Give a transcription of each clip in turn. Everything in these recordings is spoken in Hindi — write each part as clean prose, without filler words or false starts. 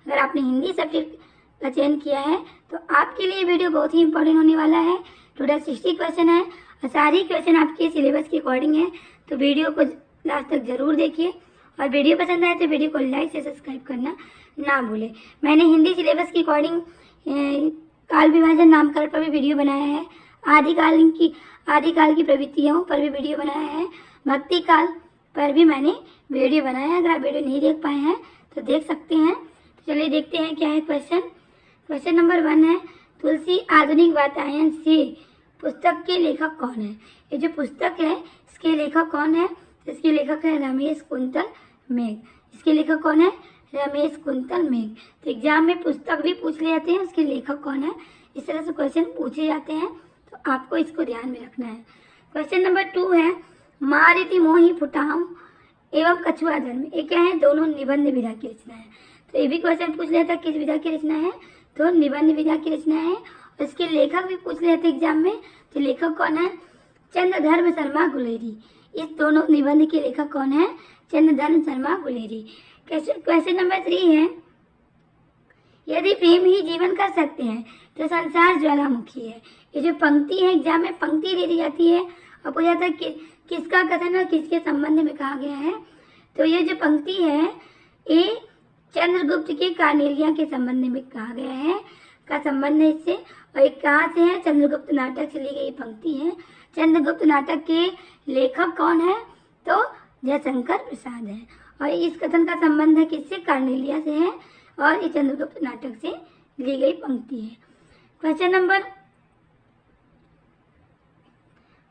अगर आपने हिंदी सब्जेक्ट का चयन किया है तो आपके लिए वीडियो बहुत ही इंपॉर्टेंट होने वाला है। टोटल 60 क्वेश्चन है और सारी क्वेश्चन आपके सिलेबस के अकॉर्डिंग है, तो वीडियो को लास्ट तक जरूर देखिए। और वीडियो पसंद आए तो वीडियो को लाइक से सब्सक्राइब करना ना भूलें। मैंने हिंदी सिलेबस के अकॉर्डिंग काल विभाजन नामकरण पर भी वीडियो बनाया है, आदिकाल की प्रवृत्तियों पर भी वीडियो बनाया है, भक्ति काल पर भी मैंने वीडियो बनाया है। अगर आप वीडियो नहीं देख पाए हैं तो देख सकते हैं। तो चलिए देखते हैं क्या है क्वेश्चन नंबर 1 है, तुलसी आधुनिक वातायन से पुस्तक के लेखक कौन है। ये जो पुस्तक है इसके लेखक कौन है, तो इसके लेखक है रमेश कुंतल मेघ। इसके लेखक कौन है, रमेश कुंतल मेघ। तो एग्जाम में पुस्तक भी पूछ ले जाते हैं, उसके लेखक कौन है, इस तरह से क्वेश्चन पूछे जाते हैं, तो आपको इसको ध्यान में रखना है। क्वेश्चन नंबर 2 है, मारिति मोहि फुटाम एवं कछुआ धर्म, ये क्या है, दोनों निबंध विधा की रचना है। तो ये भी क्वेश्चन पूछ लेता किस विधा की रचना है, तो निबंध विधा की रचना है। और इसके लेखक भी पूछ लेते एग्जाम में, तो लेखक कौन है, चंद्रधर्म शर्मा गुलेरी। इस दोनों निबंध के लेखक कौन है, चंद्रधर्म शर्मा गुलेरी। क्वेश्चन नंबर 3 है, यदि प्रेम ही जीवन का सत्य है तो संसार ज्वालामुखी है। ये जो पंक्ति है एग्जाम में पंक्ति दे दी जाती है और पूछा जाता है किसका कथन और किसके संबंध में कहा गया है। तो ये जो पंक्ति है ये चंद्रगुप्त के कार्नेलिया के संबंध में कहा गया है, का संबंध है इससे। और एक कहाँ से है, चंद्रगुप्त नाटक से ली गई पंक्ति है। चंद्रगुप्त नाटक के लेखक कौन है, तो जयशंकर प्रसाद है। और इस कथन का संबंध है किससे, कार्नेलिया से है, और ये चंद्रगुप्त नाटक से ली गई पंक्ति है। क्वेश्चन नंबर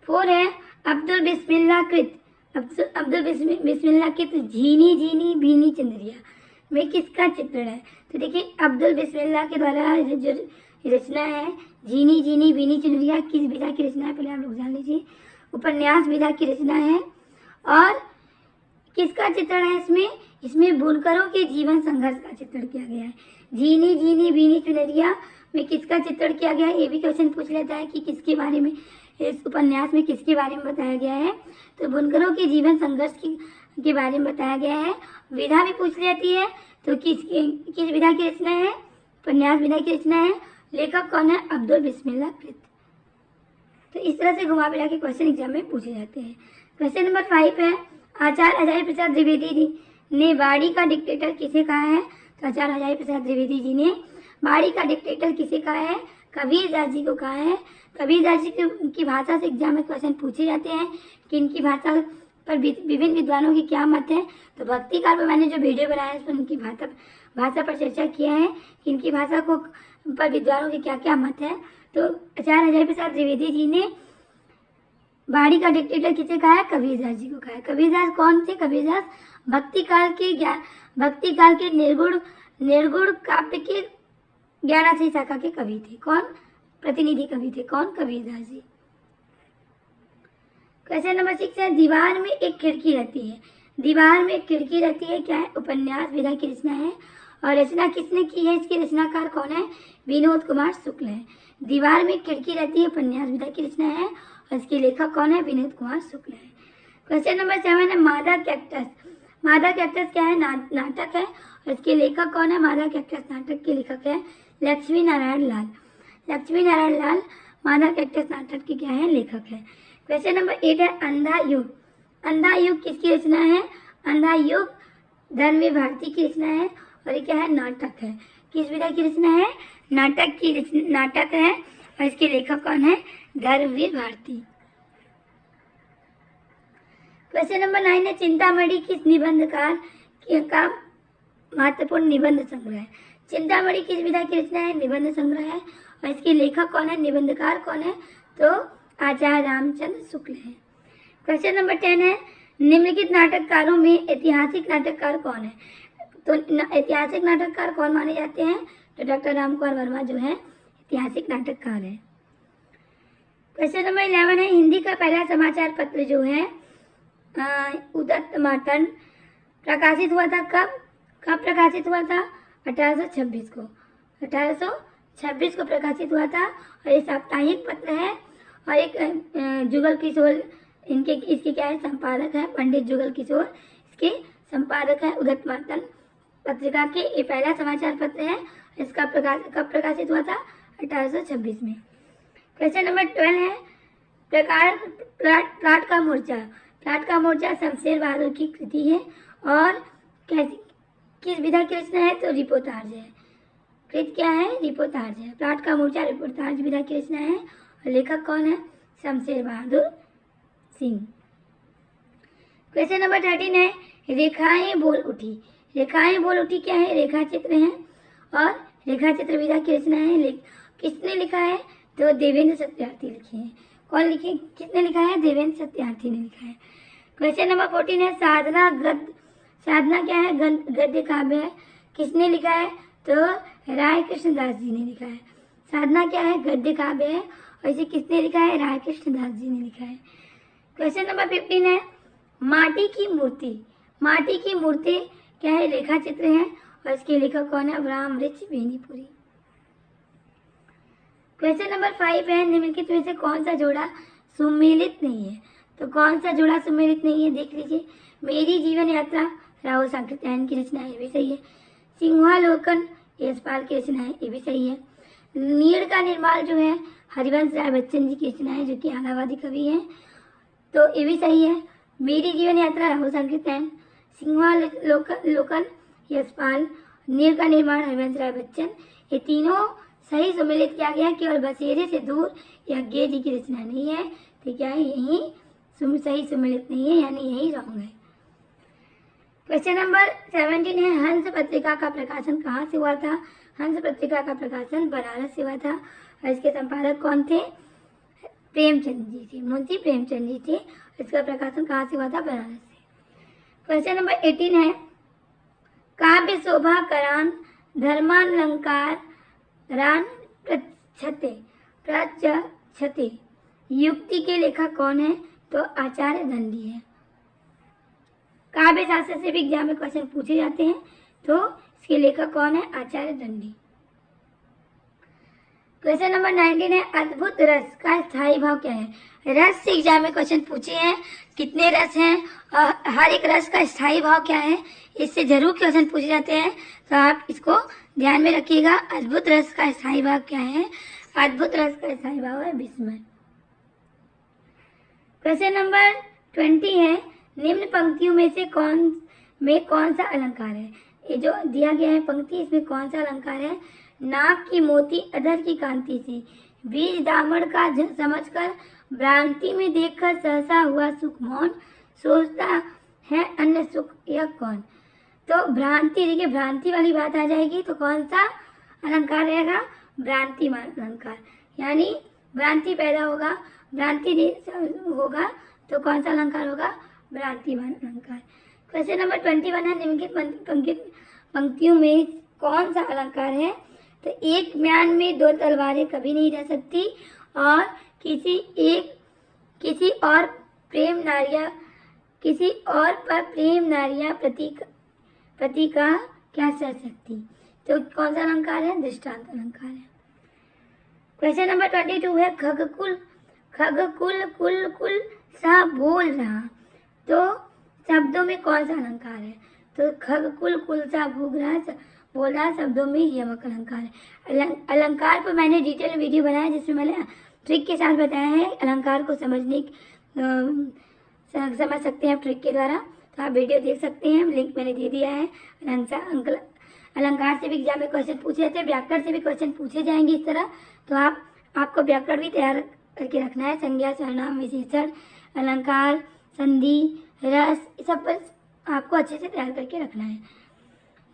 4 है, अब्दुल बिस्मिल्लाह कृत झीनी झीनी भीनी चंद्रिया में किसका चित्रण है। तो देखिए अब्दुल बिस्मिल्लाह के द्वारा जो रचना है झीनी झीनी भीनी चंद्रिया किस विधा की रचना है, पहले आप लोग जान लीजिए। उपन्यास विधा की रचना है। और किसका चित्रण है इसमें बुनकरों के जीवन संघर्ष का चित्रण किया गया है। झीनी झीनी भीनी चुनरिया में किसका चित्रण किया गया है, ये भी क्वेश्चन पूछ लेता है कि किसके बारे में, इस उपन्यास में किसके बारे में बताया गया है। तो बुनकरों के जीवन संघर्ष के बारे में बताया गया है। विधा भी पूछ लेती है, तो किस विधा की रचना है, उपन्यास विधा की रचना है। लेखक कौन है, अब्दुल बिस्मिल्लाह कृत। तो इस तरह से घुमा फिरा के क्वेश्चन एग्जाम में पूछे जाते हैं। क्वेश्चन नंबर 5 है, आचार्य हजारी प्रसाद द्विवेदी ने बाड़ी का डिक्टेटर किसे कहा है। तो आचार्य हजारी प्रसाद द्विवेदी जी ने बाड़ी का डिक्टेटर किसे कहा है, कबीरदास जी को कहा है। कबीरदास जी की भाषा से एग्जाम में क्वेश्चन पूछे जाते हैं कि इनकी भाषा पर विभिन्न विद्वानों के क्या मत है। तो भक्ति काल पर मैंने जो वीडियो बनाया है उसमें उनकी भाषा पर चर्चा किया है कि इनकी भाषा को पर विद्वानों के क्या क्या मत है। तो आचार्य हजारी प्रसाद द्विवेदी जी ने बाड़ी का डिक्टेटर किसे कहा है, कबीरदास जी को कहा है। कबीरदास कौन थे, कबीरदास भक्ति काल के निर्गुण काव्य के 11वीं शाखा के कवि थे। कौन, प्रतिनिधि कवि थे, कौन, कबीरदास जी। क्वेश्चन नंबर 6 है, दीवार में एक खिड़की रहती है। दीवार में एक खिड़की रहती है क्या है, उपन्यास विधा की रचना है। और रचना किसने की है, इसके रचनाकार कौन है, विनोद कुमार शुक्ल है। दीवार में एक खिड़की रहती है उपन्यास विधा की रचना है और इसके लेखक कौन है, विनोद कुमार शुक्ल है। क्वेश्चन नंबर 7 है, मादा कैक्टस। मादा कैक्टस क्या है, नाटक है और इसके लेखक कौन है, मादा कैक्टस नाटक के लेखक है लक्ष्मी नारायण लाल। लक्ष्मी नारायण लाल मादा कैक्टस नाटक के क्या है, लेखक है। क्वेश्चन नंबर 8 है, अंधा युग। अंधा युग किसकी रचना है, अंधा युग धर्मवीर भारती की रचना है और ये क्या है, नाटक है। किस विधा की रचना है, नाटक है और इसके लेखक कौन है, धर्मवीर भारती। क्वेश्चन नंबर 9 है, चिंतामणि किस निबंधकार का महत्वपूर्ण निबंध संग्रह है। चिंतामणि किस विधा की रचना है, निबंध संग्रह है और इसके लेखक कौन है, निबंधकार कौन है, तो आचार्य रामचंद्र शुक्ल है। क्वेश्चन नंबर 10 है, निम्नलिखित नाटककारों में ऐतिहासिक नाटककार कौन है। तो ऐतिहासिक नाटककार कौन माने जाते हैं, तो डॉक्टर रामकुमार वर्मा जो है ऐतिहासिक नाटककार है। क्वेश्चन नंबर 11 है, हिंदी का पहला समाचार पत्र जो है उदत्त मातन प्रकाशित हुआ था कब प्रकाशित हुआ था, 1826 को। 1826 को प्रकाशित हुआ था और ये साप्ताहिक पत्र है और एक जुगल किशोर इसके क्या है, संपादक है, पंडित जुगल किशोर इसके संपादक है। उदत्त मातन पत्रिका के ये पहला समाचार पत्र है। इसका कब प्रकाशित हुआ था? 1826 में। क्वेश्चन नंबर 12 है प्लाट का मोर्चा। प्लाट का मोर्चा शमशेर बहादुर की कृति है और किस विधा की रचना है? तो रिपोर्टाज है। कृत क्या है? रिपोर्टाज है। प्लाट का मोर्चा रिपोर्टाज विधा की रचना है और लेखक कौन है? शमशेर बहादुर सिंह। क्वेश्चन नंबर 13 है रेखाएं बोल उठी। रेखाएं बोल उठी क्या है? रेखा चित्र है और रेखा चित्र विधा की रचना है। किसने लिखा है? तो देवेंद्र सत्यार्थी लिखे हैं। कौन लिखे? किसने लिखा है? देवेंद्र सत्यार्थी ने लिखा है। क्वेश्चन नंबर 14 है साधना क्या है? गद्य काव्य है। किसने लिखा है? तो राय कृष्णदास जी ने लिखा है। साधना क्या है? गद्य काव्य है और इसे किसने लिखा है? राय कृष्णदास जी ने लिखा है। क्वेश्चन नंबर 15 है माटी की मूर्ति। माटी की मूर्ति क्या है? रेखा चित्र है और इसके लेखक कौन है? अब्राहम वृक्ष बेनीपुरी। क्वेश्चन नंबर 5 है निम्नलिखित में से कौन सा जोड़ा सुमेलित नहीं है? तो कौन सा जोड़ा सुमेलित नहीं है? देख लीजिए। मेरी जीवन यात्रा राहुल सांकृत्यायन की रचना है, ये भी सही है। सिंहावलोकन यशपाल की रचना है, ये भी सही है। नीड़ का निर्माण जो है हरिवंश राय बच्चन जी की रचना है, जो कि आलावादी कवि हैं, तो ये भी सही है। मेरी जीवन यात्रा राहुल सांकृत्यायन, सिंहावलोकन यशपाल, नीड़ का निर्माण हरिवंश राय बच्चन, ये तीनों सही सुमेलित किया गया। केवल बसेरे से दूर यह गे जी की रचना नहीं है, तो क्या है? यही सही सुमेलित नहीं है, यानी यही रॉन्ग है। क्वेश्चन नंबर 17 है हंस पत्रिका का प्रकाशन कहाँ से हुआ था? हंस पत्रिका का प्रकाशन बनारस से हुआ था और इसके संपादक कौन थे? प्रेमचंद जी थे, मुंशी प्रेमचंद जी थे। इसका प्रकाशन कहाँ से हुआ था? बनारस से। क्वेश्चन नंबर 18 है काव्य शोभा करान धर्मालंकार रान प्रच्छते युक्ति के लेखक कौन है? तो आचार्य दंडी है। काव्य शास्त्र से भी एग्जाम में क्वेश्चन पूछे जाते हैं, तो इसके लेखक कौन है? आचार्य दंडी। क्वेश्चन नंबर 19 है अद्भुत रस का स्थायी भाव क्या है? रस से एग्जाम में क्वेश्चन पूछे हैं, कितने रस हैं और हर एक रस का स्थायी भाव क्या है, इससे जरूर क्वेश्चन पूछे जाते हैं, तो आप इसको ध्यान में रखिएगा। अद्भुत रस का स्थायी भाव क्या है? अद्भुत रस का स्थायी भाव है विस्मय। क्वेश्चन नंबर 20 है निम्न पंक्तियों में से कौन सा अलंकार है? ये जो दिया गया है पंक्ति, इसमें कौन सा अलंकार है? नाक की मोती अधर की कांति से बीज दामन का समझकर भ्रांति में देखकर सहसा हुआ सुख मौन सोचता है अन्य सुख यह कौन? तो भ्रांति, देखिए भ्रांति वाली बात आ जाएगी, तो कौन सा अलंकार रहेगा? भ्रांतिमान अलंकार, यानी भ्रांति पैदा होगा, भ्रांति होगा, तो कौन सा अलंकार होगा? भ्रांतिमान अलंकार। क्वेश्चन नंबर 21 है निम्नलिखित पंक्तियों में कौन सा अलंकार है? तो एक म्यान में दो तलवारें कभी नहीं रह सकती और किसी और पर प्रेम नारिया प्रतीका क्या सह सकती? तो कौन सा अलंकार है? दृष्टांत अलंकार है। क्वेश्चन नंबर 22 है खग कुल सा बोल रहा, तो शब्दों में कौन सा अलंकार है? तो खग कुल सा बोल रहा शब्दों में यमक अलंकार है। अलंकार पर मैंने डिटेल वीडियो बनाया जिसमें मैंने ट्रिक के साथ बताया है। अलंकार को समझ सकते हैं ट्रिक के द्वारा, तो आप वीडियो देख सकते हैं, लिंक मैंने दे दिया है। अलंकार से भी एग्जाम में क्वेश्चन पूछे जाते हैं, व्याकरण से भी क्वेश्चन पूछे जाएंगे इस तरह, तो आपको व्याकरण भी तैयार करके रखना है। संज्ञा, सर्वनाम, विशेषण, अलंकार, संधि, रस, सब पर आपको अच्छे से तैयार करके रखना है।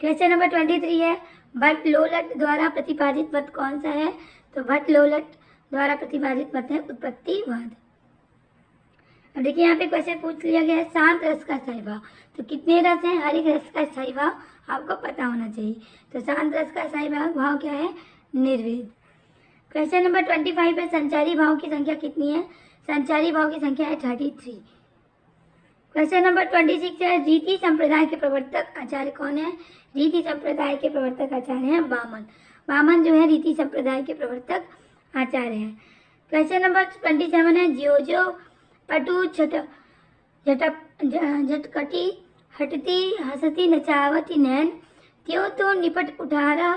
क्वेश्चन नंबर 23 है भट्ट लोलट द्वारा प्रतिपादित मत कौन सा है? तो भट्ट लोलट द्वारा प्रतिपादित मत है उत्पत्तिवाद। अब देखिए यहाँ पे क्वेश्चन पूछ लिया गया है शांत रस का स्थायी भाव, तो कितने रस हैं? हर एक रस का स्थायी भाव आपको पता होना चाहिए। तो शांत रस का स्थायी भाव क्या है? निर्वेद। क्वेश्चन नंबर 25 है संचारी भाव की संख्या कितनी है? संचारी भाव की संख्या है 33। क्वेश्चन नंबर 26 है रीति संप्रदाय के प्रवर्तक आचार्य कौन है? रीति संप्रदाय के प्रवर्तक आचार्य हैं वामन। वामन जो है रीति संप्रदाय के प्रवर्तक आचार्य हैं। क्वेश्चन नंबर 27 है ज्यो पटु झटकटी हटती हंसती नचावती नैन त्यों तो निपट उठारा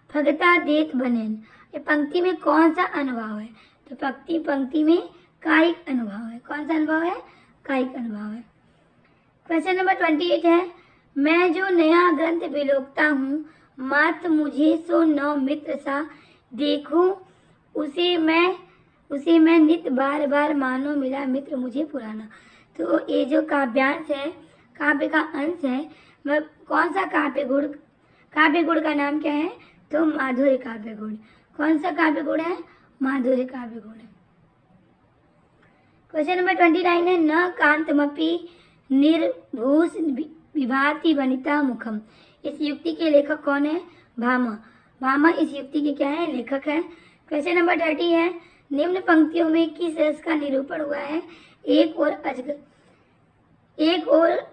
भगता देत बनेन। ये पंक्ति में कौन सा अनुभव है? तो पंक्ति में कायिक अनुभव है। कौन सा अनुभव है? कायिक अनुभव है। क्वेश्चन नंबर 28 है, मैं जो नया ग्रंथ विलोकता हूँ, मात मुझे सो नौ मित्र सा देखूं, उसे मैं नित बार बार मानो मिला मित्र मुझे पुराना। तो ये जो काव्यांश है, काव्य का अंश है, वह कौन सा काव्य गुण का नाम क्या है? तो माधुर्य काव्य गुण। कौन सा काव्य गुण है? माधुर्य काव्य गुण है। क्वेश्चन नंबर 29 है, न कांतमपि निर्भूष विभाति वनिता मुखम। इस युक्ति के लेखक कौन है? भामा इस युक्ति के क्या है? लेखक है। क्वेश्चन नंबर 30 है, निम्न पंक्तियों में किस रस का निरूपण हुआ है? एक और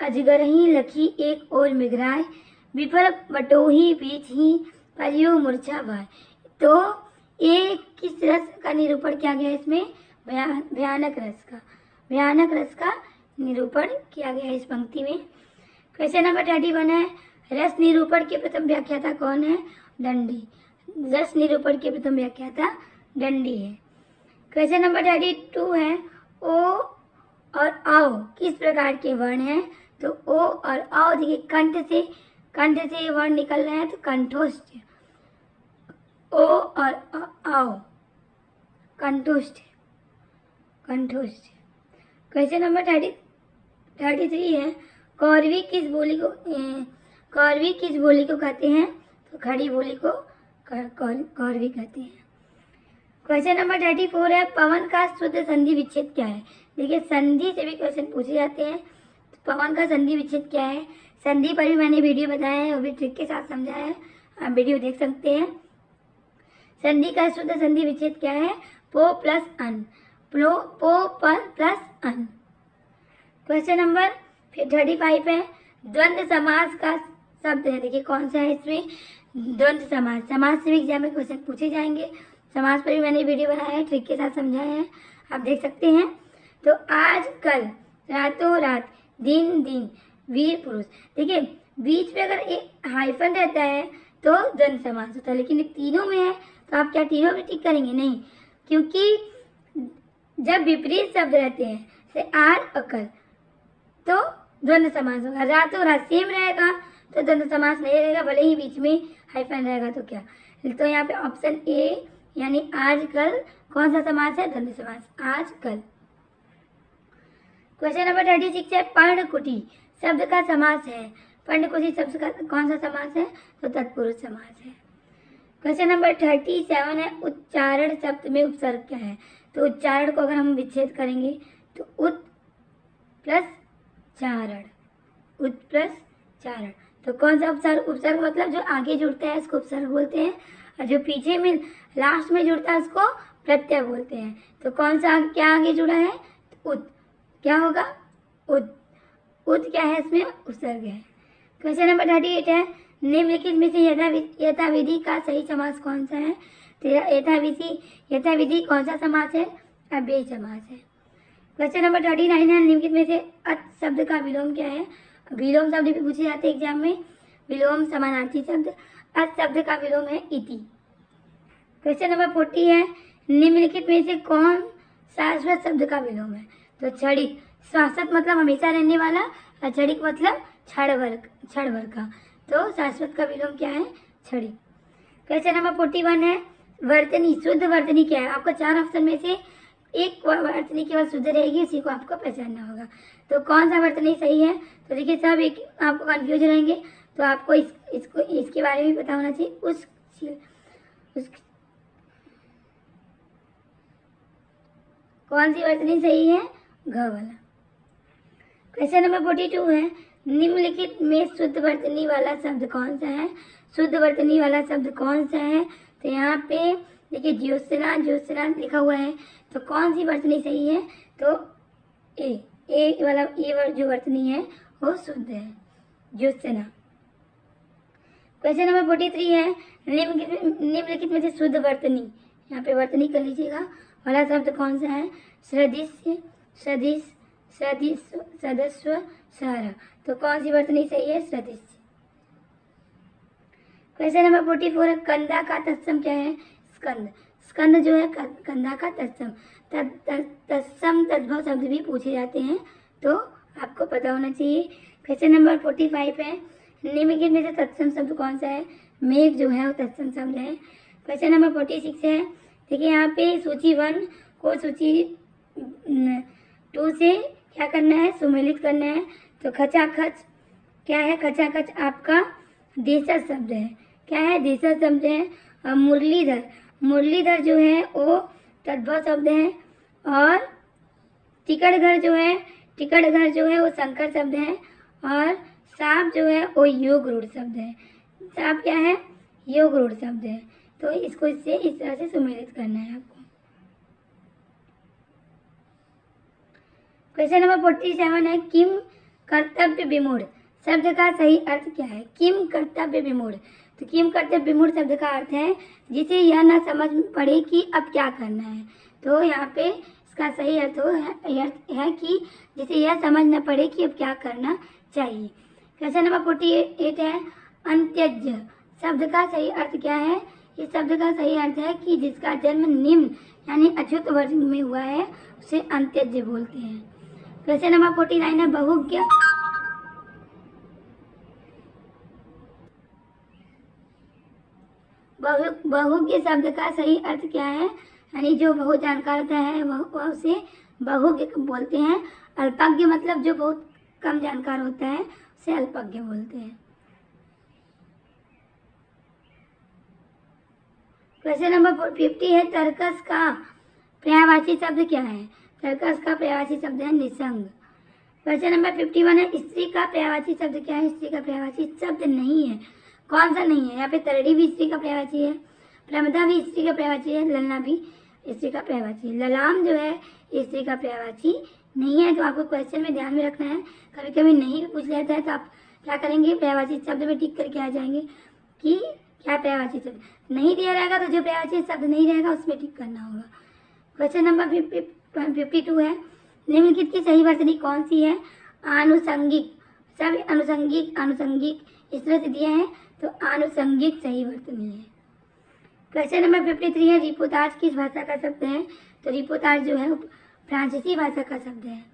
अजगर ही लखी, एक और मिघराय, विफल बटोही बीच ही परियो मूर्छा भय। तो एक किस रस का निरूपण किया गया? इसमें भयानक रस का निरूपण किया गया इस पंक्ति में। क्वेश्चन नंबर 31 है, रस निरूपण के प्रथम व्याख्याता कौन है? दंडी। रस निरूपण के प्रथम व्याख्याता दंडी है। क्वेश्चन नंबर 32 है, ओ और औ किस प्रकार के वर्ण हैं? तो ओ और औ देखिए कंठ से वर्ण निकल रहे हैं, तो कंठोष्ठ। ओ और औ कंठोष्ठ। क्वेश्चन नंबर 33 है, कौरवी किस बोली को कहते हैं? तो खड़ी बोली को कौरवी कहते हैं। क्वेश्चन नंबर 34 है, पवन का शुद्ध संधि विच्छेद क्या है? देखिए संधि से भी क्वेश्चन पूछे जाते हैं। तो पवन का संधि विच्छेद क्या है? संधि पर भी मैंने वीडियो बताया है, वो भी ट्रिक के साथ समझाया है, आप वीडियो देख सकते हैं। संधि का शुद्ध संधि विच्छेद क्या है? पो प्लस अन। पो पर प्लस अन। क्वेश्चन नंबर 35 है, द्वंद्व समास का शब्द है। देखिए कौन सा है इसमें? द्वंद्व समास। समास से भी एग्जाम में क्वेश्चन पूछे जाएंगे। समास पर भी मैंने वीडियो बनाया है, ट्रिक के साथ समझाया है, आप देख सकते हैं। तो आज कल, रातों रात, दिन दिन, वीर पुरुष। देखिए बीच में अगर एक हाइफन रहता है तो द्वंद्व समास होता है, लेकिन तीनों में है तो आप क्या तीनों में टिक करेंगे? नहीं, क्योंकि जब विपरीत शब्द रहते हैं जैसे आज और कल तो द्वंद्व समास होगा। रातों रात सेम रहेगा तो द्वंद्व समास नहीं रहेगा, भले ही बीच में हाइफन रहेगा तो क्या। तो यहाँ पे ऑप्शन ए यानी आजकल कौन सा समास है? द्वंद्व समास, आजकल। क्वेश्चन नंबर 36 है, पर्णकुटी शब्द का समास है। पर्णकुटी शब्द का कौन सा समास है? तो तत्पुरुष समास है। क्वेश्चन नंबर 37 है, उच्चारण शब्द में उपसर्ग क्या है? तो उच्चारण को अगर हम विच्छेद करेंगे तो उत प्लस चारण, उत प्लस चारण। तो कौन सा उपसर्ग मतलब जो आगे जुड़ता है इसको उपसर्ग बोलते हैं, और जो पीछे में लास्ट में जुड़ता है उसको प्रत्यय बोलते हैं। तो कौन सा क्या आगे जुड़ा है? उत। क्या होगा? उत। उत क्या है? इसमें उपसर्ग है। क्वेश्चन नंबर 38 है, निम्नलिखित में से यथाविधि का सही समास कौन सा है? तो यथाविधि कौन सा समास है? अव्ययी समास है। क्वेश्चन नंबर 39 है, निम्नलिखित में से अत शब्द का विलोम क्या है? विलोम शब्द भी पूछे जाते हैं एग्जाम में। विलोम समानार्थी शब्द। अत शब्द का विलोम है इति। क्वेश्चन नंबर 40 है, निम्नलिखित में से कौन शाश्वत शब्द का विलोम है? तो क्षणिक। शाश्वत मतलब हमेशा रहने वाला, और क्षणिक मतलब क्षण भर का। तो शाश्वत का विलोम क्या है? क्षणिक। क्वेश्चन नंबर 41 है, वर्तनी शुद्ध वर्तनी क्या है? आपको 4 ऑप्शन में से एक वर्तनी केवल शुद्ध रहेगी, उसी को आपको पहचानना होगा। तो कौन सा वर्तनी सही है? तो देखिए सब एक आपको कंफ्यूज रहेंगे, तो आपको इसके बारे में पता होना चाहिए। कौन सी वर्तनी सही है? घ वाला। क्वेश्चन नंबर 42 है, निम्नलिखित में शुद्ध वर्तनी वाला शब्द कौन सा है? शुद्ध वर्तनी वाला शब्द कौन सा है? तो यहाँ पे देखिए ज्योत्सना लिखा हुआ है, तो कौन सी वर्तनी सही है? तो ए वाला जो वर्तनी है वो शुद्ध है, ज्योत्सना। क्वेश्चन नंबर 43 है, निम्नलिखित में से शुद्ध वर्तनी, यहाँ पे वर्तनी कर लीजिएगा, वाला शब्द कौन सा है? सदस्व सारा। तो कौन सी वर्तनी सही है? सदस्य। क्वेश्चन नंबर 44 है कंधा का तत्सम क्या है? स्कंद। स्कंद जो है कंधा का तत्सम। तत्सम तद्भव शब्द भी पूछे जाते हैं, तो आपको पता होना चाहिए। क्वेश्चन नंबर 45 है निम्नलिखित में से तत्सम शब्द कौन सा है? मेघ जो है वो तत्सम शब्द है। क्वेश्चन नंबर 46 है, देखिए यहाँ पे सूची 1 को सूची 2 से क्या करना है? सुमेलित करना है। तो खचाखच क्या है? खचाखच आपका देशज शब्द है। क्या है? देशज शब्द है। और मुरलीधर, मुरलीधर जो है वो तद्भव शब्द है। और टिकटघर जो है, टिकटघर जो है वो संकर शब्द है। और सांप जो है वो योग रूढ़ शब्द है। सांप क्या है? योग रूढ़ शब्द है। तो इसको इससे इस तरह से सुमेलित करना है आपको। क्वेश्चन नंबर 47 है किम कर्तव्य विमूढ़ शब्द का सही अर्थ क्या है? किम कर्तव्य विमूढ़, तो किम कर्तव्य विमूढ़ शब्द का अर्थ है जिसे यह ना समझ पड़े कि अब क्या करना है। तो यहाँ पे इसका सही अर्थ है कि जिसे यह समझ न पड़े कि अब क्या करना चाहिए। क्वेश्चन नंबर 48 है अंत्यज शब्द का सही अर्थ क्या है? इस शब्द का सही अर्थ है कि जिसका जन्म निम्न यानी अछूत वर्ग में हुआ है उसे अंत्यज बोलते हैं। क्वेश्चन नंबर 49 है बहुज्ञ, बहुज्ञ शब्द का सही अर्थ क्या है? यानी जो बहुत जानकार होता है वह उसे बहुज्ञ बोलते हैं। अल्पज्ञ मतलब जो बहुत कम जानकार होता है उसे अल्पज्ञ बोलते हैं। क्वेश्चन नंबर 50 है तर्कस का पर्यायवाची शब्द क्या है? तर्कस का पर्यायवाची शब्द है निसंग। क्वेश्चन नंबर 51 है स्त्री का पर्यायवाची शब्द क्या है? स्त्री का पर्यायवाची शब्द नहीं है। कौन सा नहीं है? यहाँ पे तरड़ी भी स्त्री का पर्यायवाची है, प्रमदा भी स्त्री का पर्यायवाची है, ललना भी स्त्री का पर्यायवाची है। ललाम जो है स्त्री का पर्यायवाची नहीं है। तो आपको क्वेश्चन में ध्यान में रखना है, कभी कभी नहीं पूछ लेता है तो आप क्या करेंगे? पर्यायवाची शब्द में टिक करके आ जाएंगे कि क्या पर्यायवाची शब्द नहीं दिया रहेगा, तो जो पर्यायवाची शब्द नहीं रहेगा उसमें टिक करना होगा। क्वेश्चन नंबर 52 है निम्नलिखित की सही वर्तनी कौन सी है? आनुषंगिक, सब अनुषंगिक इस तरह से दिया है, तो आनुषंगिक सही वर्तनी है। क्वेश्चन नंबर 53 है रिपोर्टाज किस भाषा का शब्द है? तो रिपोर्टाज जो है फ्रांसीसी भाषा का शब्द है।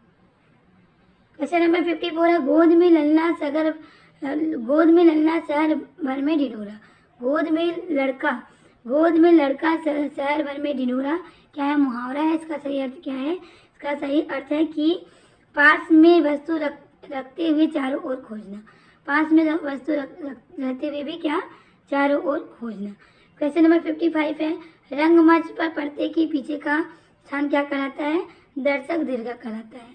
क्वेश्चन नंबर 54 है गोद में ललना शहर भर में ढिढोरा। गोद में लड़का शहर भर में ढिढोरा क्या है? मुहावरा है। इसका सही अर्थ क्या है? इसका सही अर्थ है कि पास में वस्तु रखते हुए चारों ओर खोजना। पास में वस्तु रहते हुए भी क्या? चारों ओर खोजना। क्वेश्चन नंबर 55 है रंगमंच पर पर्दे के पीछे का स्थान क्या कहलाता है? दर्शक दीर्घा कहलाता है।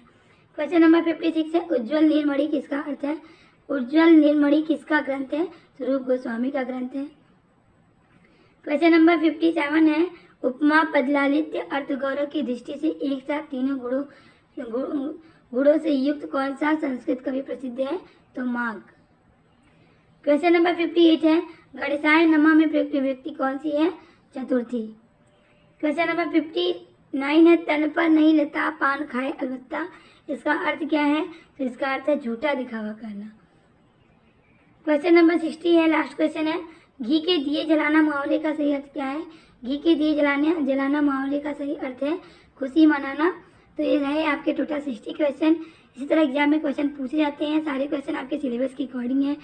क्वेश्चन नंबर 56 है उज्ज्वल नीलमणि किसका अर्थ है? उज्ज्वल नीलमणि किसका ग्रंथ है? रूप गोस्वामी का ग्रंथ है। क्वेश्चन नंबर 57 है उपमा पदलालित्य अर्थ गौरव की दृष्टि से एक साथ तीनों गुणों से युक्त कौन सा संस्कृत कवि प्रसिद्ध है? तो माघ। क्वेश्चन नंबर 58 है गणेशाय नमः में प्रयुक्त विभक्ति कौन सी है? चतुर्थी। क्वेश्चन नंबर 59 है तन पर नहीं लेता पान खाए अलबत्ता। इसका अर्थ क्या है? तो इसका अर्थ है झूठा दिखावा करना। क्वेश्चन नंबर 60 है लास्ट क्वेश्चन है घी के दिए जलाना मुहावरे का सही अर्थ क्या है? घी के दिए जलाना मुहावरे का सही अर्थ है खुशी मनाना। तो ये रहे आपके टोटल 60 क्वेश्चन। इसी तरह एग्जाम में क्वेश्चन पूछे जाते हैं। सारे क्वेश्चन आपके सिलेबस के अकॉर्डिंग है।